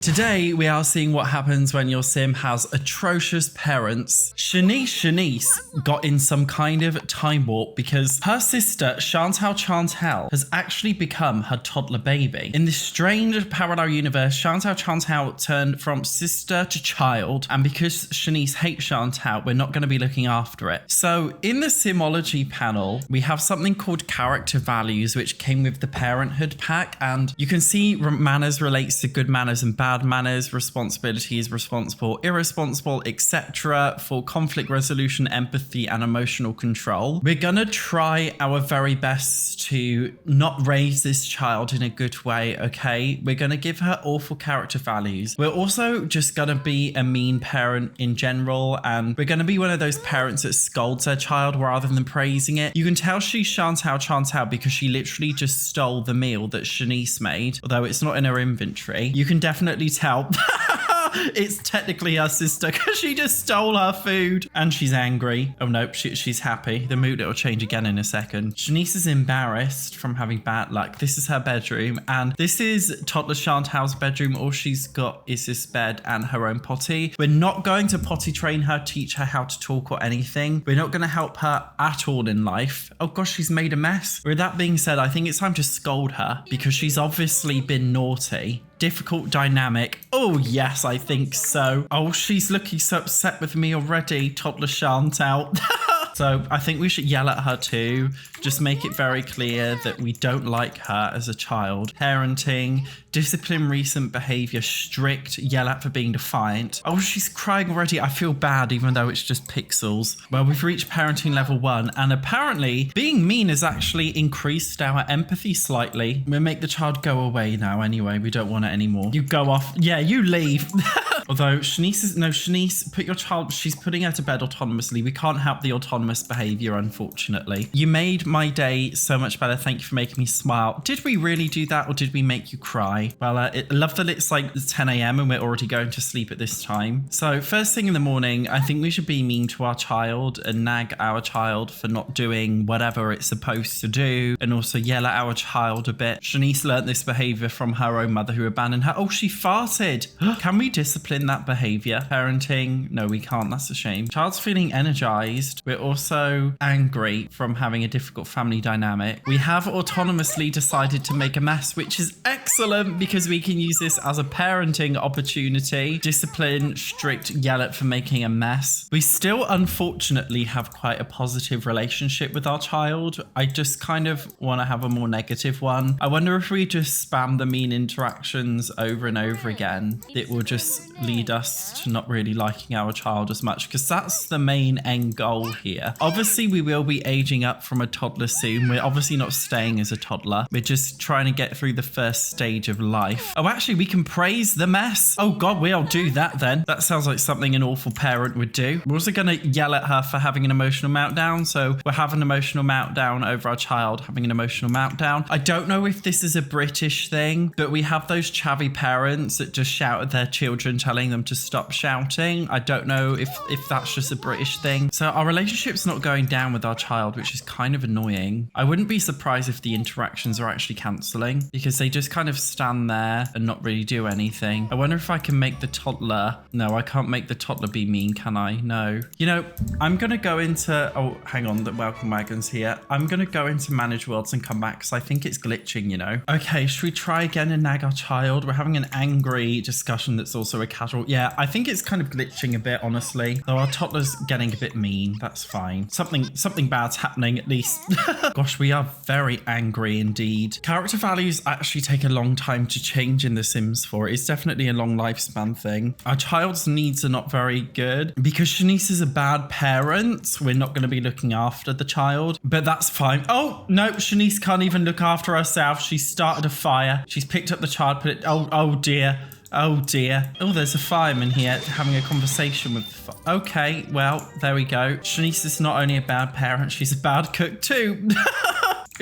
Today, we are seeing what happens when your sim has atrocious parents. Shanice got in some kind of time warp because her sister, Chantal has actually become her toddler baby. In this strange parallel universe, Chantal turned from sister to child, and because Shanice hates Chantal, we're not going to be looking after it. So, in the Simology panel, we have something called character values, which came with the Parenthood pack, and you can see manners relates to good manners and bad manners, responsibilities, responsible, irresponsible, etc. for conflict resolution, empathy, and emotional control. We're gonna try our very best to not raise this child in a good way, okay? We're gonna give her awful character values. We're also just gonna be a mean parent in general, and we're gonna be one of those parents that scolds their child rather than praising it. You can tell she's Chantal because she literally just stole the meal that Shanice made, although it's not in her inventory. You can definitely tell it's technically her sister because she just stole her food and she's angry. Oh no, she's happy. The mood will change again in a second. Shanice is embarrassed from having bad luck. This is her bedroom, and this is toddler Chantal's bedroom. All she's got is this bed and her own potty. We're not going to potty train her, teach her how to talk or anything. We're not going to help her at all in life. Oh gosh, she's made a mess. With that being said, I think it's time to scold her because she's obviously been naughty. Difficult dynamic. Oh yes, I think so. Oh, she's looking so upset with me already, toddler Chantal. So I think we should yell at her too. Just make it very clear that we don't like her as a child. Parenting, discipline recent behavior, strict, yell at for being defiant. Oh, she's crying already. I feel bad even though it's just pixels. Well, we've reached parenting level 1, and apparently being mean has actually increased our empathy slightly. We'll make the child go away now anyway. We don't want it anymore. You go off. Yeah, you leave. Although Shanice, put your child, she's putting her to bed autonomously. We can't help the autonomous behavior, unfortunately. You made my day so much better. Thank you for making me smile. Did we really do that, or did we make you cry? Well, I love that it's like 10 a.m. and we're already going to sleep at this time. So first thing in the morning, I think we should be mean to our child and nag our child for not doing whatever it's supposed to do, and also yell at our child a bit. Shanice learnt this behavior from her own mother who abandoned her. Oh, she farted. Can we discipline that behavior? Parenting? No, we can't. That's a shame. Child's feeling energized. We're also angry from having a difficult family dynamic. We have autonomously decided to make a mess, which is excellent because we can use this as a parenting opportunity. Discipline, strict, yell at for making a mess. We still unfortunately have quite a positive relationship with our child. I just kind of want to have a more negative one. I wonder if we just spam the mean interactions over and over again, it will just lead us to not really liking our child as much, because that's the main end goal here. Obviously, we will be aging up from a toddler soon. We're obviously not staying as a toddler. We're just trying to get through the first stage of life. Oh, actually, we can praise the mess. Oh God, we'll do that then. That sounds like something an awful parent would do. We're also going to yell at her for having an emotional meltdown. So we're having an emotional meltdown over our child having an emotional meltdown. I don't know if this is a British thing, but we have those chavvy parents that just shout at their children, telling them to stop shouting. I don't know if that's just a British thing. So our relationship's not going down with our child, which is kind of annoying. I wouldn't be surprised if the interactions are actually cancelling because they just kind of stand there and not really do anything. I wonder if I can make the toddler... No, I can't make the toddler be mean, can I? No. You know, I'm going to go into... Oh, hang on, the welcome wagon's here. I'm going to go into manage worlds and come back because I think it's glitching, you know. Okay, should we try again and nag our child? We're having an angry discussion that's also a casual... Yeah, I think it's kind of glitching a bit, honestly. Though our toddler's getting a bit mean. That's fine. Something bad's happening at least. Gosh, we are very angry indeed. Character values actually take a long time to change in The Sims 4. It's definitely a long lifespan thing. Our child's needs are not very good. Because Shanice is a bad parent, we're not going to be looking after the child. But that's fine. Oh, no, Shanice can't even look after herself. She started a fire. She's picked up the child, put it... Oh dear. Oh dear. Oh, there's a fireman here having a conversation with... Okay, well, there we go. Shanice is not only a bad parent, she's a bad cook too.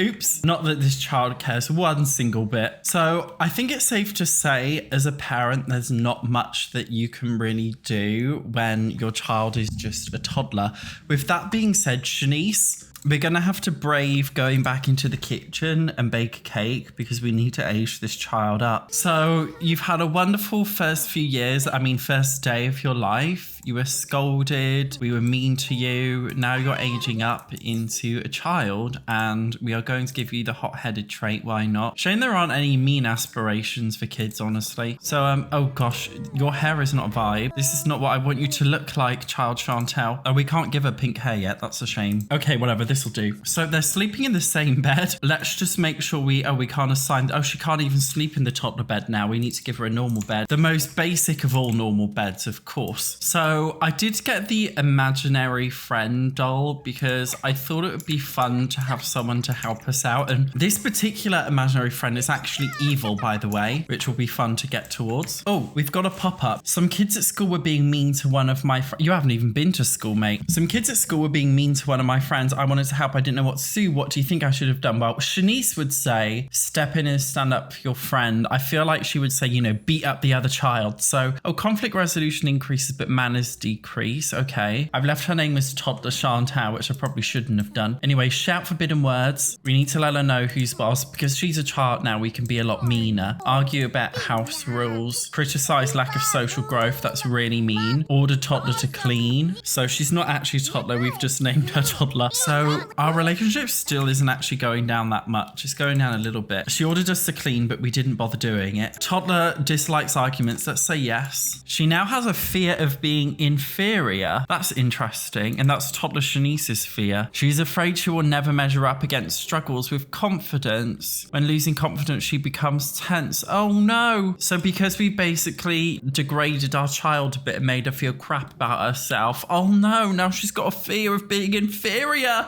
Oops. Not that this child cares one single bit. So I think it's safe to say as a parent, there's not much that you can really do when your child is just a toddler. With that being said, Shanice, We're going to have to brave going back into the kitchen and bake a cake because we need to age this child up. So you've had a wonderful first few years. I mean, first day of your life. You were scolded. We were mean to you. Now you're aging up into a child and we are going to give you the hot-headed trait. Why not? Shame there aren't any mean aspirations for kids, honestly. So, oh gosh, your hair is not a vibe. This is not what I want you to look like, child Chantel. Oh, we can't give her pink hair yet. That's a shame. Okay, whatever. This will do. So they're sleeping in the same bed. Let's just make sure we can't assign. Oh, she can't even sleep in the toddler bed now. We need to give her a normal bed. The most basic of all normal beds, of course. So I did get the imaginary friend doll because I thought it would be fun to have someone to help us out. And this particular imaginary friend is actually evil, by the way, which will be fun to get towards. Oh, we've got a pop-up. Some kids at school were being mean to one of my friends. You haven't even been to school, mate. Some kids at school were being mean to one of my friends. I wanted to help. I didn't know what to do. What do you think I should have done? Well, Shanice would say, step in and stand up for your friend. I feel like she would say, you know, beat up the other child. So, oh, conflict resolution increases, but manners decrease. Okay. I've left her name as toddler Chantal, which I probably shouldn't have done. Anyway, shout forbidden words. We need to let her know who's boss because she's a child now. We can be a lot meaner. Argue about house rules. Criticize lack of social growth. That's really mean. Order toddler to clean. So she's not actually a toddler. We've just named her toddler. So our relationship still isn't actually going down that much. It's going down a little bit. She ordered us to clean, but we didn't bother doing it. Toddler dislikes arguments. Let's say yes. She now has a fear of being inferior. That's interesting. And that's toddler Shanice's fear. She's afraid she will never measure up against struggles with confidence. When losing confidence, she becomes tense. Oh no. So because we basically degraded our child a bit and made her feel crap about herself. Oh no. Now she's got a fear of being inferior.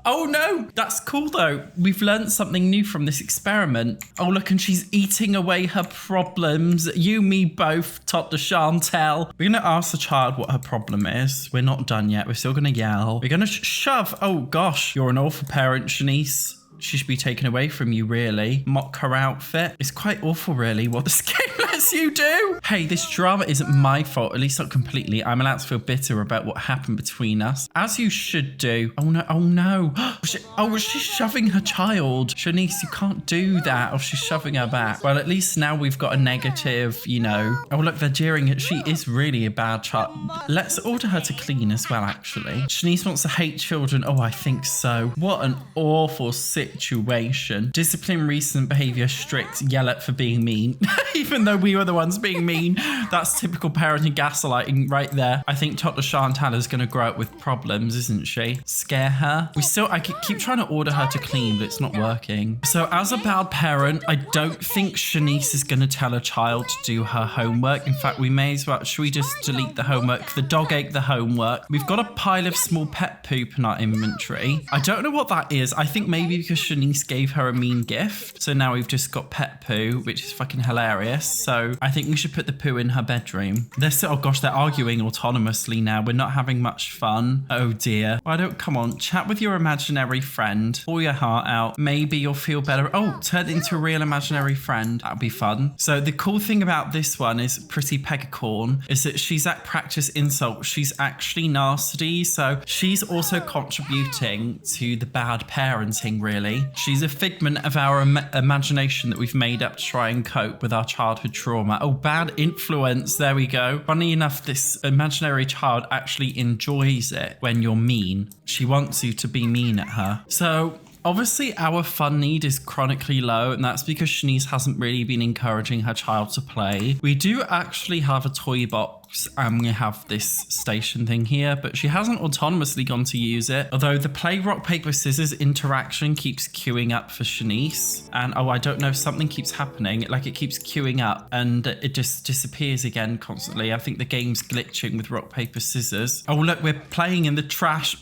Oh no, that's cool though. We've learned something new from this experiment. Oh look, and she's eating away her problems. You, me both, toddler Chantel. We're gonna ask the child what her problem is. We're not done yet. We're still gonna yell. We're gonna shove. Oh gosh, you're an awful parent, Shanice. She should be taken away from you, really. Mock her outfit. It's quite awful, really, what this game lets you do. Hey, this drama isn't my fault, at least not completely. I'm allowed to feel bitter about what happened between us, as you should do. Oh, no. Oh, no. She's shoving her child. Shanice, you can't do that. Oh, she's shoving her back. Well, at least now we've got a negative, you know. Oh, look, they're jeering at. She is really a bad child. Let's order her to clean as well, actually. Shanice wants to hate children. Oh, I think so. What an awful situation. Discipline recent behavior strict, yell at for being mean. Even though we were the ones being mean. That's typical parenting gaslighting right there. I think toddler Chantal is going to grow up with problems, isn't she? Scare her. I keep trying to order her to clean, but it's not working. So as a bad parent, I don't think Shanice is going to tell a child to do her homework. In fact, we may as well, should we just delete the homework? The dog ate the homework. We've got a pile of small pet poop in our inventory. I don't know what that is. I think maybe because Shanice gave her a mean gift. So now we've just got pet poo, which is fucking hilarious. So I think we should put the poo in her bedroom. Oh gosh, they're arguing autonomously now. We're not having much fun. Oh dear. Come on, chat with your imaginary friend. Pour your heart out. Maybe you'll feel better. Oh, turn into a real imaginary friend. That'd be fun. So the cool thing about this one is Pretty Pegacorn is that she's at practice insult. She's actually nasty. So she's also contributing to the bad parenting, really. She's a figment of our imagination that we've made up to try and cope with our childhood trauma. Oh, bad influence. There we go. Funny enough, this imaginary child actually enjoys it when you're mean. She wants you to be mean at her. So obviously, our fun need is chronically low, and that's because Shanice hasn't really been encouraging her child to play. We do actually have a toy box, and we have this station thing here, but she hasn't autonomously gone to use it. Although the play rock, paper, scissors interaction keeps queuing up for Shanice. And oh, I don't know, something keeps happening. Like it keeps queuing up and it just disappears again constantly. I think the game's glitching with rock, paper, scissors. Oh, look, we're playing in the trash.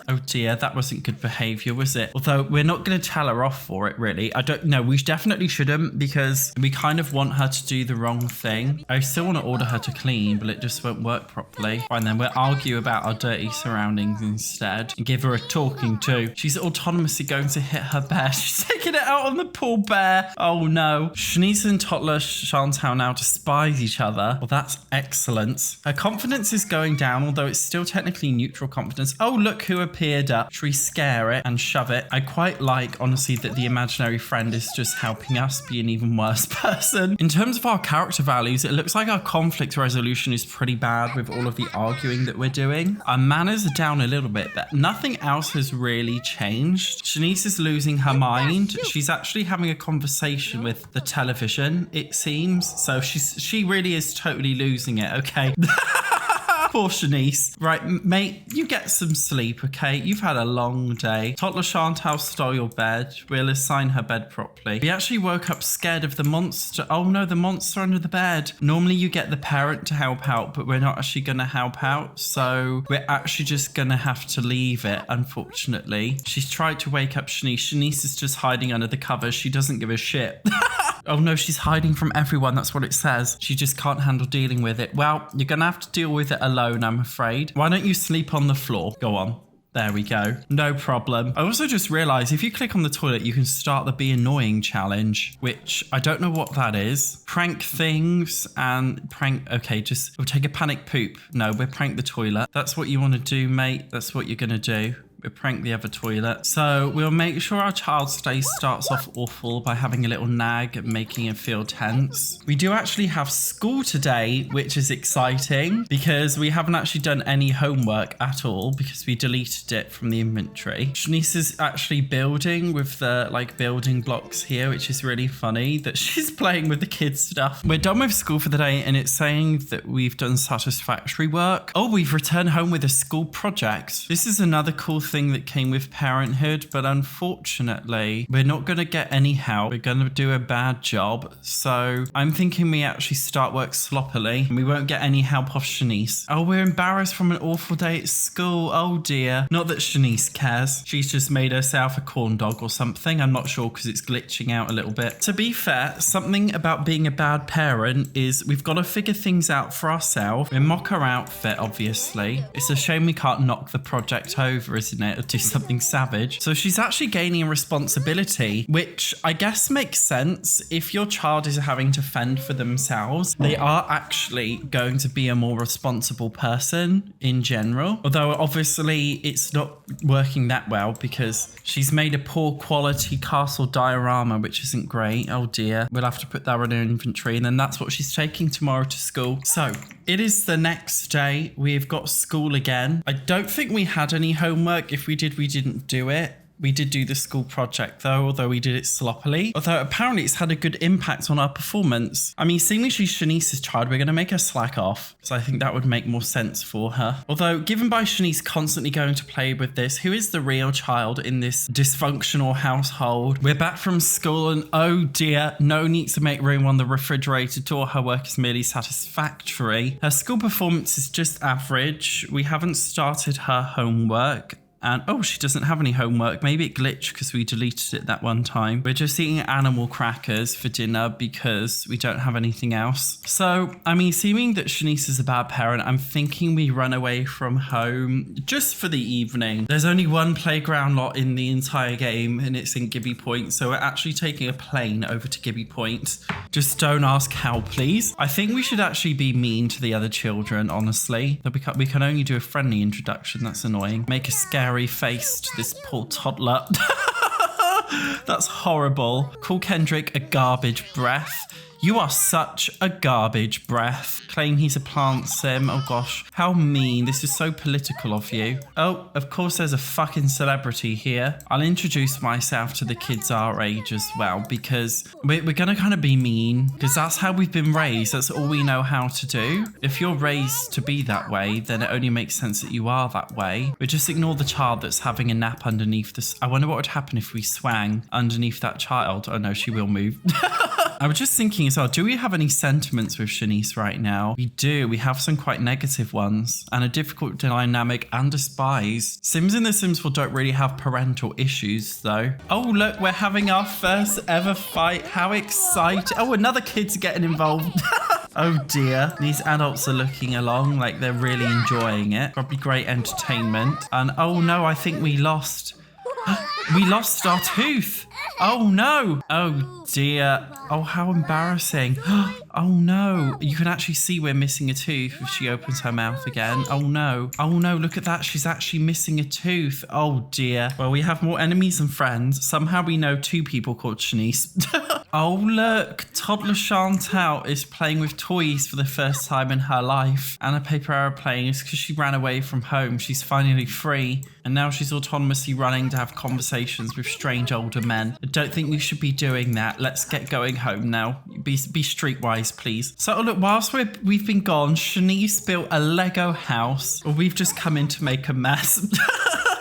Oh dear, that wasn't good behavior, was it? Although we're not going to tell her off for it, really. I don't know. We definitely shouldn't because we kind of want her to do the wrong thing. I still want to order her to clean, but it just won't work properly. Fine then, we'll argue about our dirty surroundings instead and give her a talking to. She's autonomously going to hit her bear. She's taking it out on the poor bear. Oh no. Shanice and toddler Chantal now despise each other. Well, that's excellent. Her confidence is going down, although it's still technically neutral confidence. Oh, look who appeared up. Should we scare it and shove it? I quite like, honestly, that the imaginary friend is just helping us be an even worse person. In terms of our character values, it looks like our conflict resolution is pretty bad with all of the arguing that we're doing. Our manners are down a little bit, but nothing else has really changed. Shanice is losing her mind. She's actually having a conversation with the television, it seems. So she really is totally losing it, okay? Poor Shanice. Right, mate, you get some sleep, okay? You've had a long day. Toddler Chantal stole your bed. We'll assign her bed properly. We actually woke up scared of the monster. Oh no, the monster under the bed. Normally you get the parent to help out, but we're not actually going to help out. So we're actually just going to have to leave it, unfortunately. She's tried to wake up Shanice. Shanice is just hiding under the covers. She doesn't give a shit. Oh no, she's hiding from everyone. That's what it says. She just can't handle dealing with it. Well, you're going to have to deal with it alone, I'm afraid. Why don't you sleep on the floor? Go on. There we go. No problem. I also just realized if you click on the toilet, you can start the Be Annoying challenge, which I don't know what that is. Prank things and prank. Okay, just we'll take a panic poop. No, we'll prank the toilet. That's what you want to do, mate. That's what you're going to do. We prank the other toilet. So we'll make sure our child's day starts off awful by having a little nag and making it feel tense. We do actually have school today, which is exciting because we haven't actually done any homework at all because we deleted it from the inventory. Shanice is actually building with the building blocks here, which is really funny that she's playing with the kids stuff. We're done with school for the day and it's saying that we've done satisfactory work. Oh, we've returned home with a school project. This is another cool thing that came with parenthood, but unfortunately we're not going to get any help. We're going to do a bad job, so I'm thinking we actually start work sloppily and we won't get any help off Shanice. Oh, we're embarrassed from an awful day at school. Oh dear. Not that Shanice cares. She's just made herself a corn dog or something. I'm not sure because it's glitching out a little bit. To be fair, something about being a bad parent is we've got to figure things out for ourselves. We mock our outfit, obviously. It's a shame we can't knock the project over, isn't it, or do something savage. So she's actually gaining a responsibility, which I guess makes sense. If your child is having to fend for themselves, they are actually going to be a more responsible person in general. Although obviously it's not working that well because she's made a poor quality castle diorama, which isn't great. Oh dear. We'll have to put that in her inventory, and then that's what she's taking tomorrow to school. So it is the next day. We've got school again. I don't think we had any homework. If we did, we didn't do it. We did do the school project though, although we did it sloppily. Although apparently it's had a good impact on our performance. I mean, seeing as she's Shanice's child, we're going to make her slack off. So I think that would make more sense for her. Although given by Shanice constantly going to play with this, who is the real child in this dysfunctional household? We're back from school and oh dear, no need to make room on the refrigerator door. Her work is merely satisfactory. Her school performance is just average. We haven't started her homework. And oh, she doesn't have any homework. Maybe it glitched because we deleted it that one time. We're just eating animal crackers for dinner because we don't have anything else. So, I mean, seeming that Shanice is a bad parent, I'm thinking we run away from home just for the evening. There's only one playground lot in the entire game and it's in Gibby Point. So we're actually taking a plane over to Gibby Point. Just don't ask how, please. I think we should actually be mean to the other children, honestly. We can only do a friendly introduction. That's annoying. Make a scary face to this poor toddler. That's horrible. Call Kendrick a garbage breath. You are such a garbage breath. Claim he's a plant sim. Oh gosh, how mean. This is so political of you. Oh, of course there's a fucking celebrity here. I'll introduce myself to the kids our age as well because we're gonna kind of be mean because that's how we've been raised. That's all we know how to do. If you're raised to be that way, then it only makes sense that you are that way. But just ignore the child that's having a nap underneath this. I wonder what would happen if we swang underneath that child. Oh no, she will move. I was just thinking as well, do we have any sentiments with Shanice right now? We do. We have some quite negative ones and a difficult dynamic and despised. Sims in The Sims 4 don't really have parental issues though. Oh, look, we're having our first ever fight. How exciting. Oh, another kid's getting involved. Oh dear. These adults are looking along like they're really enjoying it. Probably great entertainment. And oh no, I think we lost. We lost our tooth. Oh no. Oh dear. Oh, how embarrassing. Oh no. You can actually see we're missing a tooth if she opens her mouth again. Oh no. Oh no, look at that. She's actually missing a tooth. Oh dear. Well, we have more enemies than friends. Somehow we know 2 people called Shanice. Oh look, toddler Chantal is playing with toys for the first time in her life. And a paper aeroplane is because she ran away from home. She's finally free. And now she's autonomously running to have conversations with strange older men. I don't think we should be doing that. Let's get going home now. Be streetwise, please. So look, whilst we've been gone, Shanice built a Lego house. Or we've just come in to make a mess.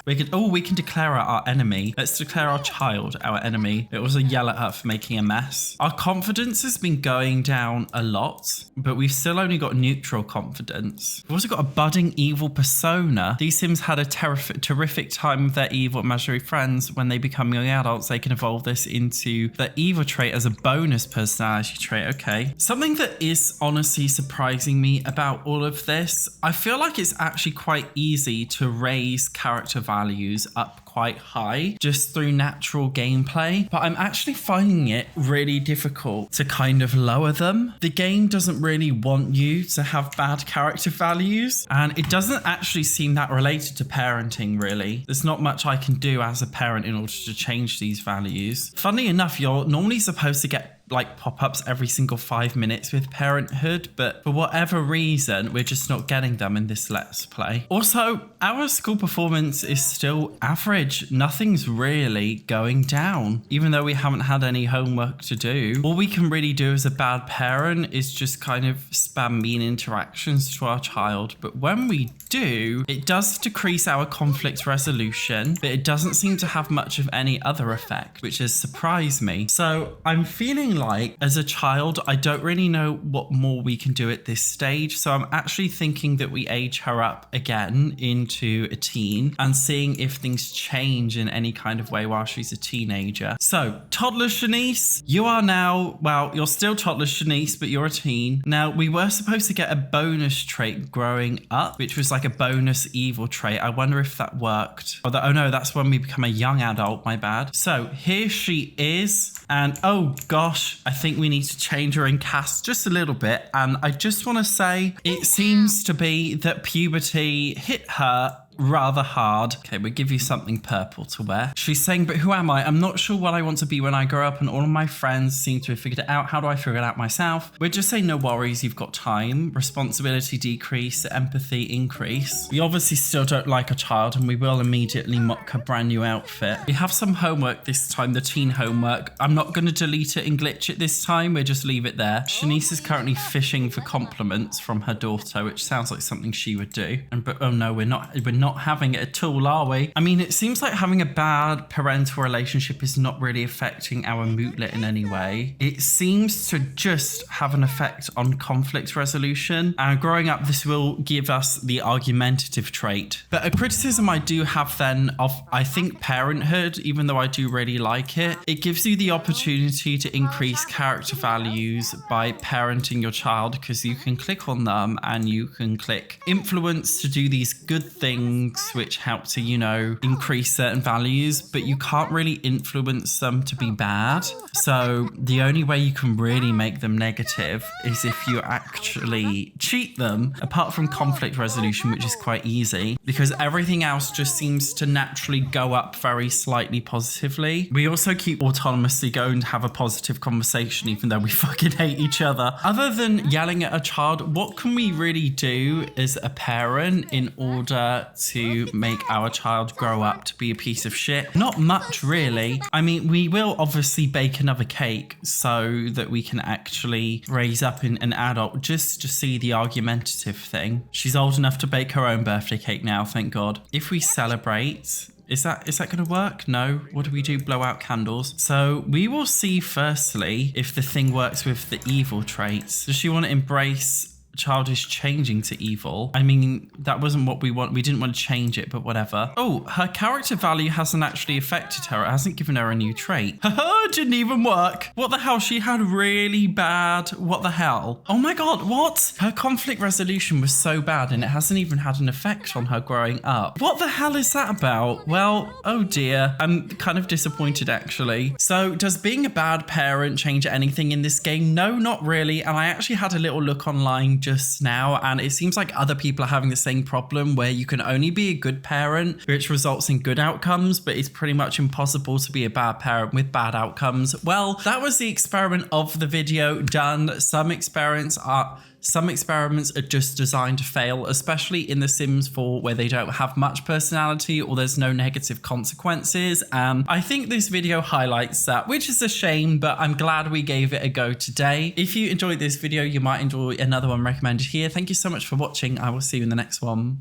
We can declare our enemy. Let's declare our child our enemy. It was a yell at her for making a mess. Our confidence has been going down a lot, but we've still only got neutral confidence. We've also got a budding evil persona. These Sims had a terrific time with their evil imaginary friends. When they become young adults, they can evolve this into the evil trait as a bonus personality trait. Okay. Something that is honestly surprising me about all of this, I feel like it's actually quite easy to raise character values up quite high just through natural gameplay, but I'm actually finding it really difficult to kind of lower them. The game doesn't really want you to have bad character values, and it doesn't actually seem that related to parenting really. There's not much I can do as a parent in order to change these values. Funnily enough, you're normally supposed to get like pop-ups every single 5 minutes with parenthood, but for whatever reason we're just not getting them in this Let's Play. Also, our school performance is still average. Nothing's really going down, even though we haven't had any homework to do. All we can really do as a bad parent is just kind of spam mean interactions to our child, but when we do, it does decrease our conflict resolution, but it doesn't seem to have much of any other effect, which has surprised me. So I'm feeling like as a child, I don't really know what more we can do at this stage. So I'm actually thinking that we age her up again into a teen and seeing if things change in any kind of way while she's a teenager. So toddler Shanice, you are now, well, you're still toddler Shanice, but you're a teen. Now we were supposed to get a bonus trait growing up, which was like a bonus evil trait. I wonder if that worked. Oh no, that's when we become a young adult, my bad. So here she is. And oh gosh, I think we need to change her in cast just a little bit. And I just want to say, it seems to be that puberty hit her rather hard. Okay, we'll give you something purple to wear. She's saying, but who am I? I'm not sure what I want to be when I grow up, and all of my friends seem to have figured it out. How do I figure it out myself? We're just saying no worries, you've got time. Responsibility decrease, empathy increase. We obviously still don't like a child, and we will immediately mock her brand new outfit. We have some homework this time, the teen homework. I'm not going to delete it and glitch it this time. We'll just leave it there. Shanice is currently fishing for compliments from her daughter, which sounds like something she would do. But oh no, we're not having it at all, are we? I mean, it seems like having a bad parental relationship is not really affecting our moodlet in any way. It seems to just have an effect on conflict resolution, and growing up this will give us the argumentative trait. But a criticism I do have then of, I think, parenthood, even though I do really like it, it gives you the opportunity to increase character values by parenting your child, because you can click on them and you can click influence to do these good things which help to, you know, increase certain values, but you can't really influence them to be bad. So the only way you can really make them negative is if you actually cheat them, apart from conflict resolution, which is quite easy, because everything else just seems to naturally go up very slightly positively. We also keep autonomously going to have a positive conversation, even though we fucking hate each other. Other than yelling at a child, what can we really do as a parent in order to make our child grow up to be a piece of shit? Not much, really. I mean, we will obviously bake another cake so that we can actually raise up in an adult just to see the argumentative thing. She's old enough to bake her own birthday cake now, thank God. If we celebrate, is that going to work? No. What do we do? Blow out candles. So we will see firstly if the thing works with the evil traits. Does she want to embrace child is changing to evil. I mean, that wasn't what we want. We didn't want to change it, but whatever. Oh, her character value hasn't actually affected her. It hasn't given her a new trait. Haha, didn't even work. What the hell? She had really bad. What the hell? Oh my God, what? Her conflict resolution was so bad and it hasn't even had an effect on her growing up. What the hell is that about? Well, oh dear. I'm kind of disappointed actually. So does being a bad parent change anything in this game? No, not really. And I actually had a little look online just now and it seems like other people are having the same problem where you can only be a good parent, which results in good outcomes, but it's pretty much impossible to be a bad parent with bad outcomes. Well, that was the experiment of the video done. Some experiments are just designed to fail, especially in The Sims 4 where they don't have much personality or there's no negative consequences. And I think this video highlights that, which is a shame, but I'm glad we gave it a go today. If you enjoyed this video, you might enjoy another one recommended here. Thank you so much for watching. I will see you in the next one.